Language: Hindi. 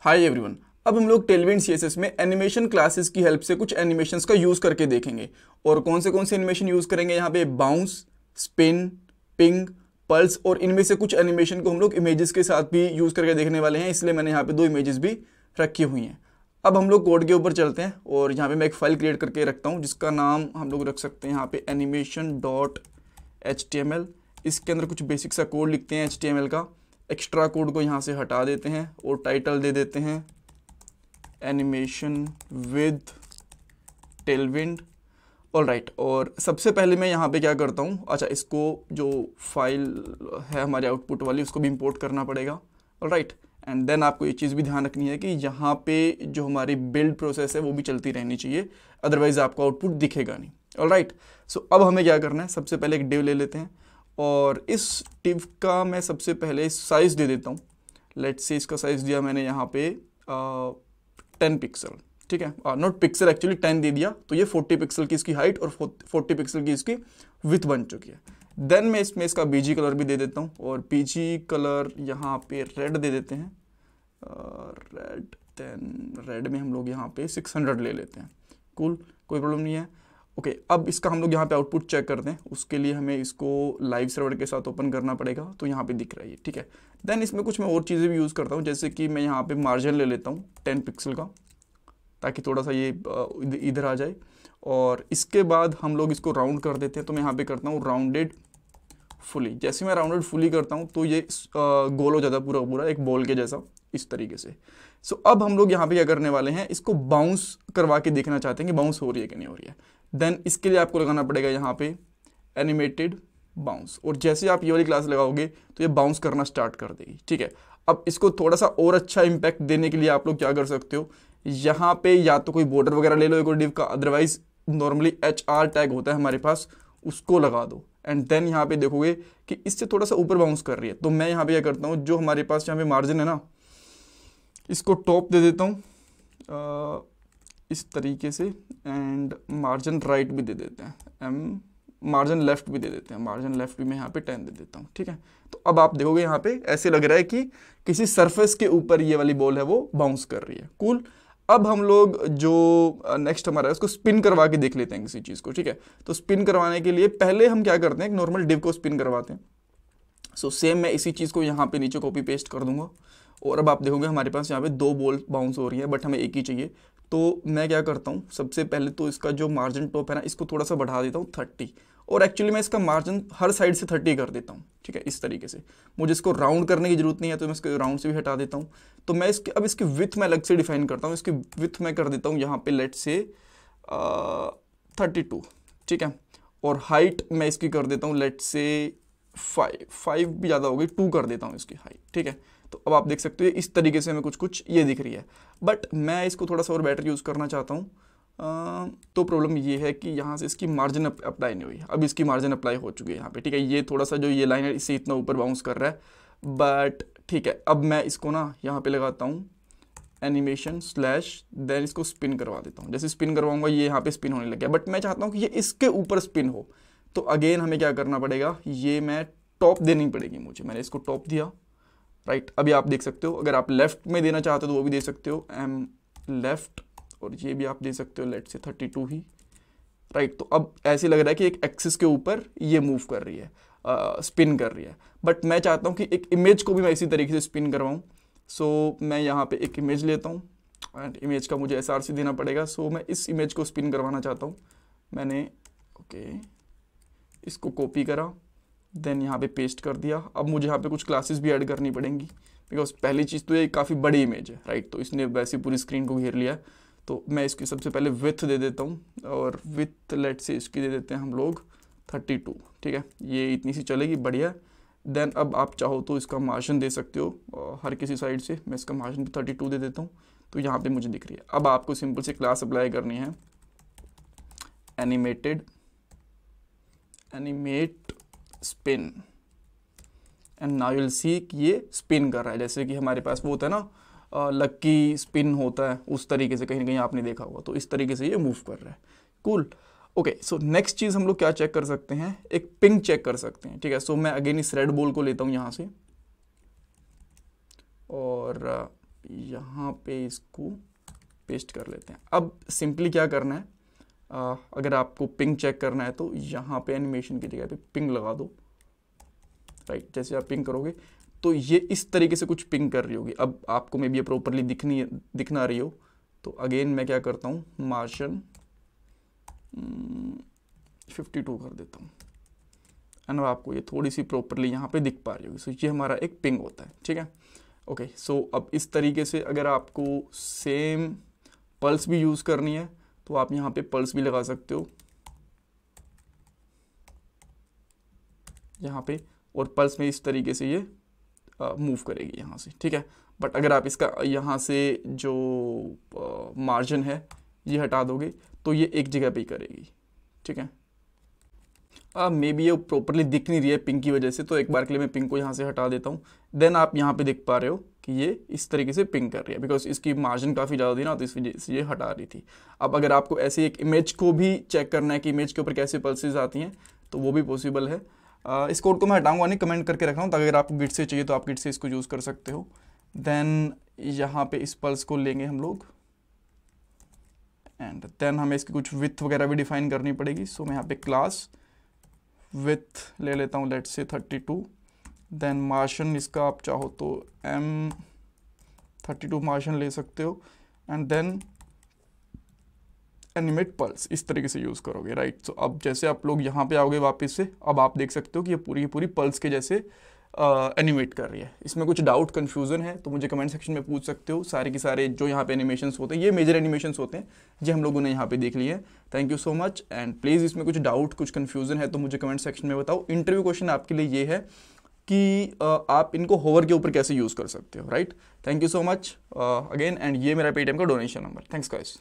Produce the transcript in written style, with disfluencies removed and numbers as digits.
Hi everyone. अब हम लोग टेलविंड सीएसएस में एनिमेशन क्लासेस की हेल्प से कुछ एनिमेशंस का यूज़ करके देखेंगे। और कौन से एनिमेशन यूज़ करेंगे यहाँ पे? बाउंस, स्पिन, पिंग, पल्स, और इनमें से कुछ एनिमेशन को हम लोग इमेजेस के साथ भी यूज़ करके देखने वाले हैं, इसलिए मैंने यहाँ पे 2 इमेजेस भी रखी हुई हैं। अब हम लोग कोड के ऊपर चलते हैं और यहाँ पे मैं एक फाइल क्रिएट करके रखता हूँ जिसका नाम हम लोग रख सकते हैं यहाँ पे animation.html। इसके अंदर कुछ बेसिक सा कोड लिखते हैं HTML का। एक्स्ट्रा कोड को यहाँ से हटा देते हैं और टाइटल दे देते हैं animation with Tailwind. All right, और सबसे पहले मैं यहाँ पे क्या करता हूँ, अच्छा इसको जो फाइल है हमारे आउटपुट वाली उसको भी इंपोर्ट करना पड़ेगा। ऑल राइट, एंड देन आपको ये चीज़ भी ध्यान रखनी है कि यहाँ पे जो हमारी बिल्ड प्रोसेस है वो भी चलती रहनी चाहिए, अदरवाइज आपको आउटपुट दिखेगा नहीं। ऑल राइट, सो अब हमें क्या करना है, सबसे पहले एक डिव ले लेते हैं और इस डिव का मैं सबसे पहले साइज़ दे देता हूँ। लेट्स से इसका साइज़ दिया मैंने यहाँ पे 10 पिक्सल, ठीक है, नॉट पिक्सल, एक्चुअली 10 दे दिया, तो ये 40 पिक्सल की इसकी हाइट और 40 पिक्सल की इसकी विड्थ बन चुकी है। देन मैं इसमें इसका बीजी कलर भी दे देता हूँ और बीजी कलर यहाँ पे रेड दे देते हैं, रेड। देन रेड में हम लोग यहाँ पे 600 ले लेते हैं। कूल, कोई प्रॉब्लम नहीं है। ओके, अब इसका हम लोग यहाँ पे आउटपुट चेक करते हैं। उसके लिए हमें इसको लाइव सर्वर के साथ ओपन करना पड़ेगा, तो यहाँ पे दिख रहा है, ठीक है। देन इसमें कुछ मैं और चीज़ें भी यूज़ करता हूँ, जैसे कि मैं यहाँ पे मार्जिन ले लेता हूँ 10 पिक्सल का, ताकि थोड़ा सा ये इधर आ जाए। और इसके बाद हम लोग इसको राउंड कर देते हैं, तो मैं यहाँ पे करता हूँ राउंडेड फुली। जैसे मैं राउंडेड फुली करता हूँ तो ये गोल हो जाता है पूरा एक बॉल के जैसा, इस तरीके से। सो अब हम लोग यहाँ पे क्या करने वाले हैं, इसको बाउंस करवा के देखना चाहते हैं कि बाउंस हो रही है कि नहीं हो रही है। देन इसके लिए आपको लगाना पड़ेगा यहाँ पे एनिमेटेड बाउंस, और जैसे आप ये वाली क्लास लगाओगे तो ये बाउंस करना स्टार्ट कर देगी, ठीक है। अब इसको थोड़ा सा और अच्छा इम्पैक्ट देने के लिए आप लोग क्या कर सकते हो, यहाँ पे या तो कोई बॉर्डर वगैरह ले लो एक डिव का, अदरवाइज नॉर्मली HR टैग होता है हमारे पास, उसको लगा दो। एंड देन यहाँ पे देखोगे कि इससे थोड़ा सा ऊपर बाउंस कर रही है, तो मैं यहाँ पे क्या करता हूँ, जो हमारे पास यहाँ पे मार्जिन है ना, इसको टॉप दे देता हूँ इस तरीके से, एंड मार्जिन राइट भी दे देते हैं, मार्जिन लेफ्ट भी दे देते हैं, मार्जिन लेफ्ट भी मैं यहाँ पे 10 दे देता हूँ, ठीक है। तो अब आप देखोगे यहाँ पे ऐसे लग रहा है कि किसी सरफेस के ऊपर ये वाली बॉल है वो बाउंस कर रही है। कूल, अब हम लोग जो नेक्स्ट हमारा है उसको स्पिन करवा के देख लेते हैं किसी चीज़ को, ठीक है। तो स्पिन करवाने के लिए पहले हम क्या करते हैं, एक नॉर्मल डिव को स्पिन करवाते हैं। सो सेम मैं इसी चीज़ को यहाँ पे नीचे कॉपी पेस्ट कर दूंगा, और अब आप देखोगे हमारे पास यहाँ पे 2 बॉल बाउंस हो रही है, बट हमें एक ही चाहिए। तो मैं क्या करता हूँ, सबसे पहले तो इसका जो मार्जिन टॉप है ना, इसको थोड़ा सा बढ़ा देता हूँ 30, और एक्चुअली मैं इसका मार्जिन हर साइड से 30 कर देता हूँ, ठीक है, इस तरीके से। मुझे इसको राउंड करने की जरूरत नहीं है, तो मैं इसको राउंड से भी हटा देता हूँ। तो मैं अब इसकी विथ मैं अलग से डिफाइन करता हूँ। इसकी विथ मैं कर देता हूँ यहाँ पे लेट से 32, ठीक है, और हाइट मैं इसकी कर देता हूँ लेट से 5 भी ज़्यादा हो गई, 2 कर देता हूँ इसकी हाइट, ठीक है। तो अब आप देख सकते हो इस तरीके से हमें कुछ ये दिख रही है, बट मैं इसको थोड़ा सा और बेटर यूज़ करना चाहता हूँ। तो प्रॉब्लम ये है कि यहाँ से इसकी मार्जिन अप्लाई नहीं हुई। अब इसकी मार्जिन अप्लाई हो चुकी है यहाँ पे, ठीक है। ये थोड़ा सा जो ये लाइन है इससे इतना ऊपर बाउंस कर रहा है, बट ठीक है। अब मैं इसको ना यहाँ पे लगाता हूँ एनिमेशन स्लैश, देन इसको स्पिन करवा देता हूँ। जैसे स्पिन करवाऊंगा ये यहाँ पे स्पिन होने लग गया, बट मैं चाहता हूँ कि ये इसके ऊपर स्पिन हो। तो अगेन हमें क्या करना पड़ेगा, ये मैं टॉप देनी पड़ेगी मुझे। मैंने इसको टॉप दिया, राइट। अभी आप देख सकते हो, अगर आप लेफ्ट में देना चाहते हो तो वो भी दे सकते हो, लेफ्ट, और ये भी आप दे सकते हो लेट से 32 ही, राइट। तो अब ऐसे लग रहा है कि एक एक्सिस के ऊपर ये मूव कर रही है, स्पिन कर रही है, बट मैं चाहता हूँ कि एक इमेज को भी मैं इसी तरीके से स्पिन करवाऊँ। सो मैं यहाँ पे एक इमेज लेता हूँ, एंड इमेज का मुझे SRC देना पड़ेगा। सो मैं इस इमेज को स्पिन करवाना चाहता हूँ। मैंने इसको कॉपी करा, देन यहाँ पे पेस्ट कर दिया। अब मुझे यहाँ पे कुछ क्लासेस भी ऐड करनी पड़ेंगी, बिकॉज पहली चीज़ तो ये काफ़ी बड़ी इमेज है, राइट। तो इसने वैसे पूरी स्क्रीन को घेर लिया है। तो मैं इसकी सबसे पहले विथ दे देता हूँ, और विथ लेट से इसकी दे देते हैं हम लोग 32, ठीक है। ये इतनी सी चलेगी, बढ़िया। देन अब आप चाहो तो इसका मार्जिन दे सकते हो हर किसी साइड से। मैं इसका मार्जिन 32 दे देता हूँ, तो यहाँ पे मुझे दिख रही है। अब आपको सिंपल से क्लास अप्लाई करनी है, animate spin, and now you will see कि ये स्पिन कर रहा है। जैसे कि हमारे पास वो होता है ना, लक्की स्पिन होता है, उस तरीके से कहीं ना कहीं आपने देखा होगा। तो इस तरीके से ये मूव कर रहा है। Cool, okay. सो नेक्स्ट चीज़ हम लोग क्या चेक कर सकते हैं, एक पिंग चेक कर सकते हैं, ठीक है। सो मैं अगेन इस रेड बॉल को लेता हूँ यहाँ से, और यहाँ पे इसको पेस्ट कर लेते हैं। अब सिंपली क्या करना है, अगर आपको पिंग चेक करना है तो यहाँ पे एनिमेशन की जगह पे पिंग लगा दो, राइट। जैसे आप पिंग करोगे तो ये इस तरीके से कुछ पिंग कर रही होगी। अब आपको मे बी ये प्रॉपरली दिख ना रही हो, तो अगेन मैं क्या करता हूँ, मार्जिन 52 कर देता हूँ, एंड आपको ये थोड़ी सी प्रॉपरली यहाँ पे दिख पा रही होगी। सो ये हमारा एक पिंग होता है, ठीक है। ओके, सो अब इस तरीके से अगर आपको सेम पल्स भी यूज़ करनी है तो आप यहाँ पे पल्स भी लगा सकते हो यहाँ पे, और पल्स में इस तरीके से ये मूव करेगी यहाँ से, ठीक है। बट अगर आप इसका यहाँ से जो मार्जिन है ये हटा दोगे तो ये एक जगह पे ही करेगी, ठीक है। मे बी ये प्रॉपरली दिख नहीं रही है पिंक की वजह से, तो एक बार के लिए मैं पिंक को यहाँ से हटा देता हूँ। देन आप यहाँ पे देख पा रहे हो कि ये इस तरीके से पिंक कर रही है, बिकॉज इसकी मार्जिन काफ़ी ज़्यादा थी ना, तो इस वजह से ये हटा रही थी। अब अगर आपको ऐसे एक इमेज को भी चेक करना है कि इमेज के ऊपर कैसे पल्सेस आती हैं, तो वो भी पॉसिबल है। इस कोड को मैं हटाऊंगा नहीं, कमेंट करके रख रहा हूँ, ताकि अगर आपको गिट से चाहिए तो आप गिट से इसको यूज़ कर सकते हो। देन यहाँ पे इस पल्स को लेंगे हम लोग, एंड देन हमें इसकी कुछ विथ वगैरह भी डिफाइन करनी पड़ेगी। सो मैं यहाँ पे क्लास विथ ले लेता हूँ, लेट्स से 32। देन मार्जिन इसका आप चाहो तो M32 मार्जिन ले सकते हो, एंड देन एनिमेट पल्स इस तरीके से यूज़ करोगे, राइट। सो अब जैसे आप लोग यहाँ पे आओगे वापस से, अब आप देख सकते हो कि ये पूरी पल्स के जैसे एनिमेट कर रही है। इसमें कुछ डाउट कन्फ्यूज़न है तो मुझे कमेंट सेक्शन में पूछ सकते हो। सारे के सारे जो यहाँ पे एनिमेशंस होते हैं, ये मेजर एनिमेशंस होते हैं, ये हम लोगों ने यहाँ पे देख लिए हैं। Thank you so much, and please इसमें कुछ डाउट कुछ कन्फ्यूज़न है तो मुझे कमेंट सेक्शन में बताओ। इंटरव्यू क्वेश्चन आपके लिए ये है कि आप इनको होवर के ऊपर कैसे यूज़ कर सकते हो, right. Thank you so much again, and ये मेरा पेटीएम का डोनेशन नंबर। Thanks guys.